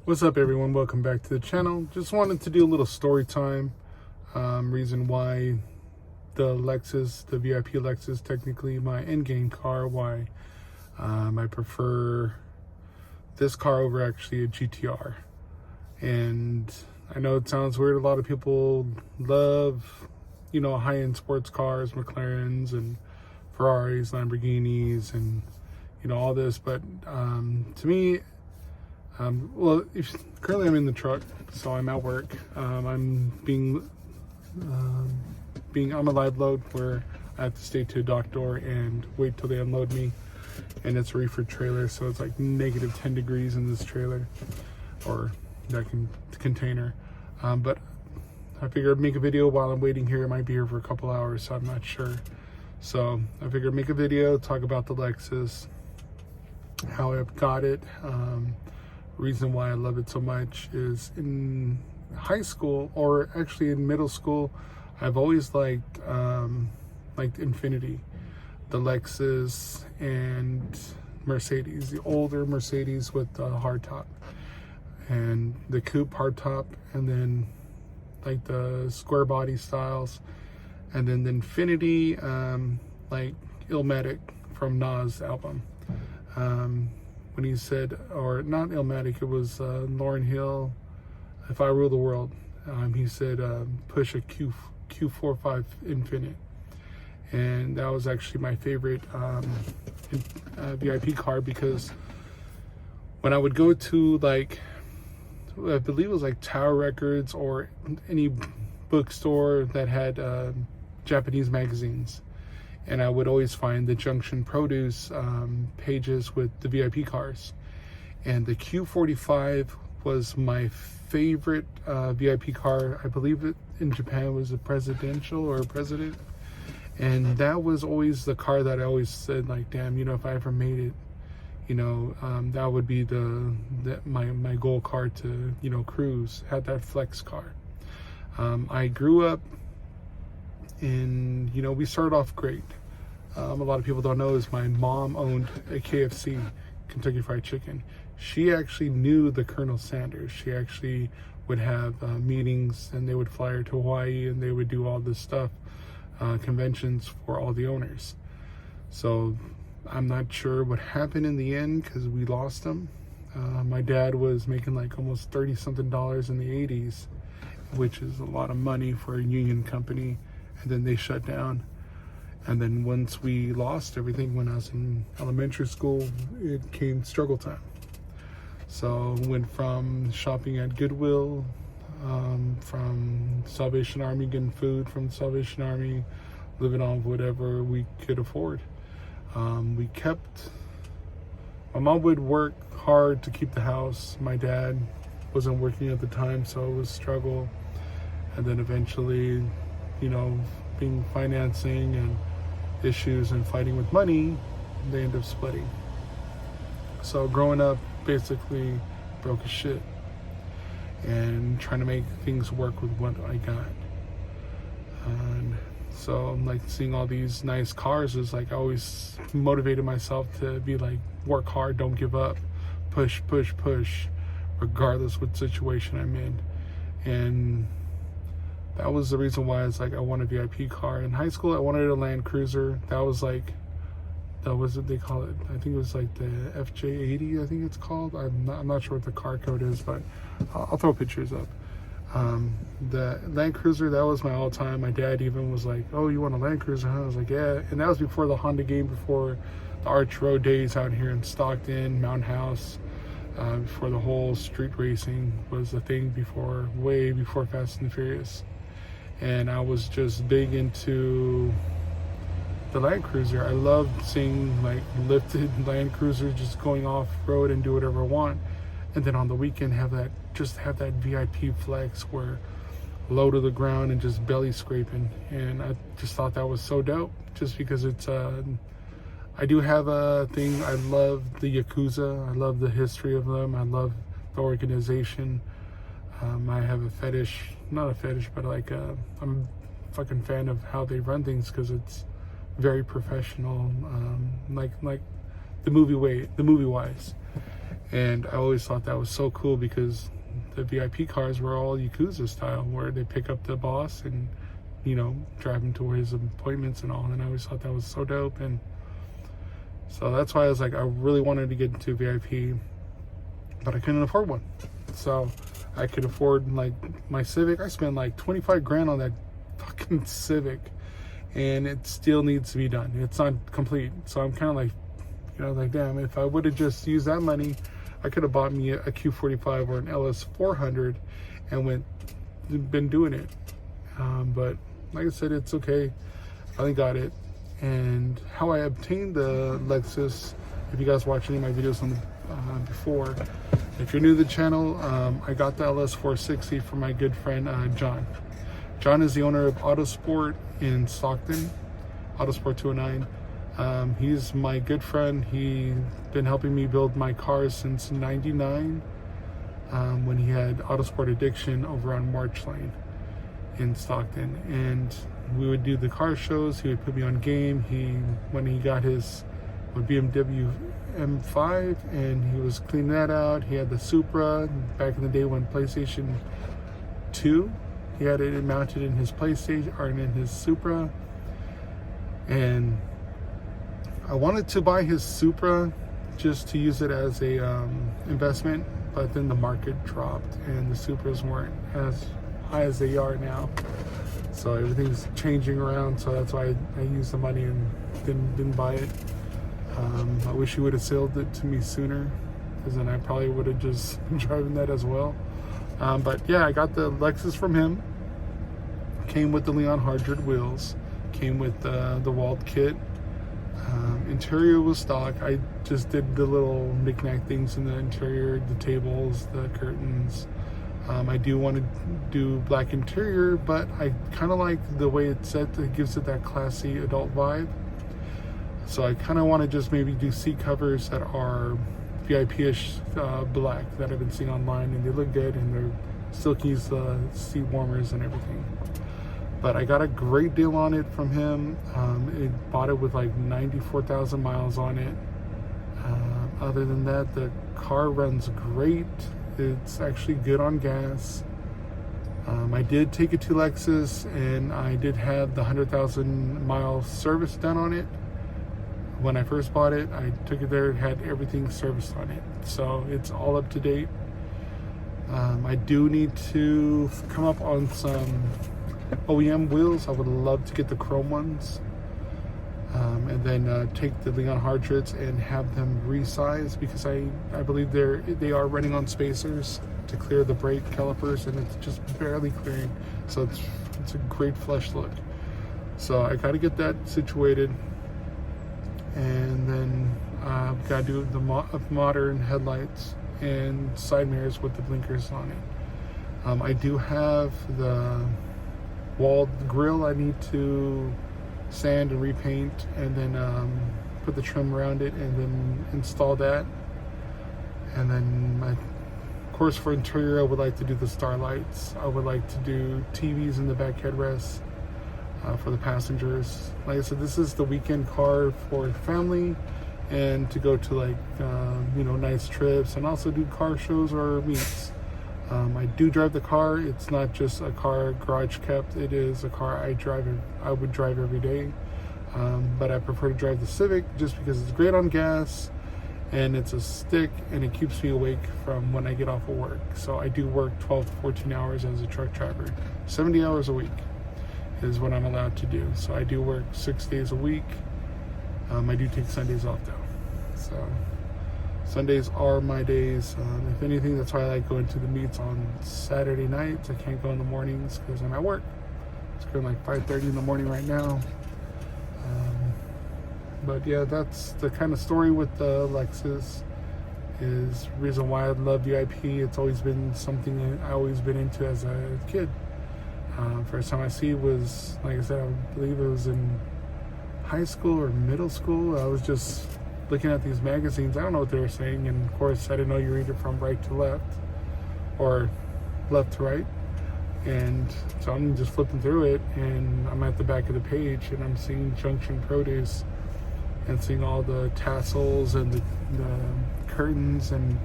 What's up, everyone? Welcome back to the channel. Just wanted to do a little story time. Reason why the Lexus, the VIP Lexus, technically my endgame car, why I prefer this car over actually a GTR. And I know it sounds weird. A lot of people love, high-end sports cars, McLarens and Ferraris, Lamborghinis, and all this. But to me, currently I'm in the truck, so I'm at work. I'm a live load where I have to stay to a dock door and wait till they unload me. And it's a reefer trailer, so it's like negative 10 degrees in this trailer, or that container. But I figured I'd make a video while I'm waiting here. I might be here for a couple hours, so I'm not sure. So I figured make a video, talk about the Lexus, how I got it. Reason why I love it so much is in high school, or actually in middle school, I've always liked Infinity, the Lexus and Mercedes, the older Mercedes with the hardtop and the coupe hardtop, and then like the square body styles, and then the Infinity, like Illmatic from Nas album. When he said, or not Illmatic, it was Lauryn Hill, If I Rule the World. He said, push a Q45 Infinite. And that was actually my favorite VIP car, because when I would go to I believe it was like Tower Records or any bookstore that had Japanese magazines, and I would always find the Junction Produce pages with the VIP cars. And the Q45 was my favorite VIP car. I believe it in Japan was a presidential or a president. And that was always the car that I always said, like, damn, if I ever made it, that would be my goal car to, cruise, had that flex car. I grew up in, we started off great. A lot of people don't know is my mom owned a KFC, Kentucky Fried Chicken. She actually knew the Colonel Sanders. She actually would have meetings, and they would fly her to Hawaii, and they would do all this stuff, conventions for all the owners. So I'm not sure what happened in the end, because we lost him. My dad was making like almost $30-something in the 80s, which is a lot of money for a union company. And then they shut down. And then once we lost everything, when I was in elementary school, it came struggle time. So went from shopping at Goodwill, from Salvation Army, getting food from Salvation Army, living on whatever we could afford. My mom would work hard to keep the house. My dad wasn't working at the time, so it was struggle. And then eventually, being financing and issues and fighting with money, they end up splitting. So growing up, basically broke as shit and trying to make things work with what I got. And so I'm like seeing all these nice cars is like I always motivated myself to be like, work hard, don't give up, push, regardless what situation I'm in. And that was the reason why it's like I want a VIP car. In high school, I wanted a Land Cruiser. That was what they call it. I think it was like the FJ80, I think it's called. I'm not sure what the car code is, but I'll throw pictures up. The Land Cruiser, that was my all-time. My dad even was like, oh, you want a Land Cruiser, huh? I was like, yeah. And that was before the Honda game, before the Arch Road days out here in Stockton, Mountain House, before the whole street racing was a thing, way before Fast and Furious. And I was just big into the Land Cruiser. I loved seeing like lifted Land Cruisers just going off road and do whatever I want. And then on the weekend have that VIP flex where low to the ground and just belly scraping. And I just thought that was so dope, just because it's I do have a thing. I love the Yakuza. I love the history of them. I love the organization. I have a fetish, not a fetish, but like I'm a fucking fan of how they run things, because it's very professional, like the movie wise. And I always thought that was so cool because the VIP cars were all Yakuza style, where they pick up the boss and, you know, drive him to his appointments and all. And I always thought that was so dope. And so that's why I was like, I really wanted to get into VIP, but I couldn't afford one. So I could afford like my Civic. I spent like 25 grand on that fucking Civic, and it still needs to be done. It's not complete. So I'm kind of like, you know, like, damn, if I would have just used that money, I could have bought me a Q45 or an LS 400 and been doing it. But like I said, it's okay. I finally got it. And how I obtained the Lexus, if you guys watched any of my videos on before, if you're new to the channel, I got the LS 460 from my good friend John. John is the owner of Autosport in Stockton, Autosport 209. He's my good friend. He's been helping me build my cars since '99, when he had Autosport Addiction over on March Lane in Stockton. And we would do the car shows. He would put me on game. When he got his BMW M5 and he was cleaning that out, he had the Supra back in the day when PlayStation 2, he had it mounted in his PlayStation or in his Supra. And I wanted to buy his Supra just to use it as a investment, but then the market dropped and the Supras weren't as high as they are now. So everything's changing around, so that's why I used the money and didn't buy it. I wish he would have sold it to me sooner, because then I probably would have just been driving that as well. But yeah, I got the Lexus from him. Came with the Leon Hardred wheels. Came with the Walt kit. Interior was stock. I just did the little knick-knack things in the interior, the tables, the curtains. I do want to do black interior, but I kind of like the way it's set. It gives it that classy adult vibe. So I kind of want to just maybe do seat covers that are VIP-ish black that I've been seeing online, and they look good, and they're still can use seat warmers and everything. But I got a great deal on it from him. It bought it with like 94,000 miles on it. Other than that, the car runs great. It's actually good on gas. I did take it to Lexus, and I did have the 100,000 mile service done on it. When I first bought it, I took it there, it had everything serviced on it. So it's all up to date. I do need to come up on some OEM wheels. I would love to get the chrome ones. And then take the Leon Hardreds and have them resized, because I believe they are running on spacers to clear the brake calipers, and it's just barely clearing. So it's a great flush look. So I got to get that situated, and then I've got to do the modern headlights and side mirrors with the blinkers on it. I do have the walled grille I need to sand and repaint, and then put the trim around it, and then install that. And then of course for interior, I would like to do the starlights. I would like to do TVs in the back headrests for the passengers. Like I said, this is the weekend car for family, and to go to like nice trips, and also do car shows or meets. I do drive the car. It's not just a car garage kept. It is a car I would drive every day. But I prefer to drive the Civic just because it's great on gas, and it's a stick, and it keeps me awake from when I get off of work. So I do work 12 to 14 hours as a truck driver. 70 hours a week is what I'm allowed to do. So I do work 6 days a week. I do take Sundays off though. So Sundays are my days. If anything, that's why I like going to the meets on Saturday nights. I can't go in the mornings because I'm at work. It's going like 5:30 in the morning right now. But yeah, that's the kind of story with the Lexus. Is the reason why I love VIP. It's always been something that I always been into as a kid. First time I see it was, like I said, I believe it was in high school or middle school. I was just looking at these magazines. I don't know what they were saying, and of course I didn't know you read it from right to left or left to right. And so I'm just flipping through it, and I'm at the back of the page, and I'm seeing Junction Produce and seeing all the tassels and the curtains, and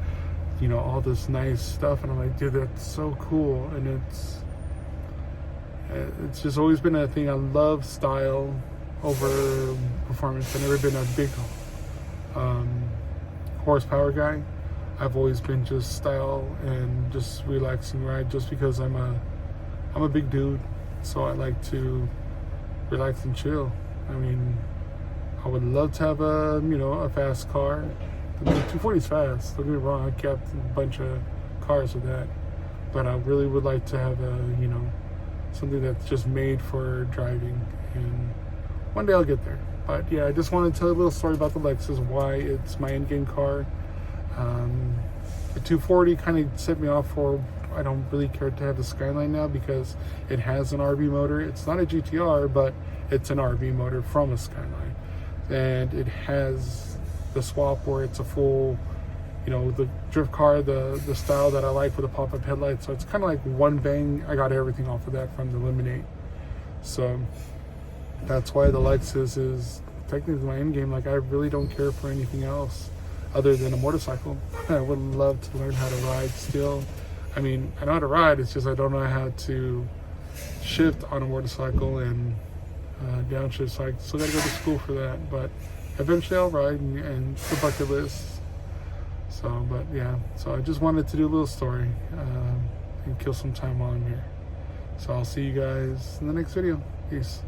you know, all this nice stuff, and I'm like, dude, that's so cool. And it's just always been a thing. I love style over performance. I've never been a big horsepower guy. I've always been just style and just relaxing ride, just because I'm a big dude, so I like to relax and chill. I mean, I would love to have a fast car. The 240 is fast, don't get me wrong, I kept a bunch of cars with that, but I really would like to have something that's just made for driving, and one day I'll get there. But yeah, I just wanted to tell you a little story about the Lexus, why it's my endgame car. The 240 kind of set me off for, I don't really care to have the Skyline now, because it has an RB motor. It's not a GTR, but it's an RB motor from a Skyline, and it has the swap where it's a full, the drift car, the style that I like with the pop-up headlights. So it's kind of like one bang. I got everything off of that from the Lemonade. So that's why the Lexus is technically my endgame. Like, I really don't care for anything else other than a motorcycle. I would love to learn how to ride still. I mean, I know how to ride, it's just I don't know how to shift on a motorcycle and downshift, so I still gotta go to school for that. But eventually I'll ride, and it's a bucket list. So, but yeah, so I just wanted to do a little story and kill some time while I'm here. So I'll see you guys in the next video. Peace.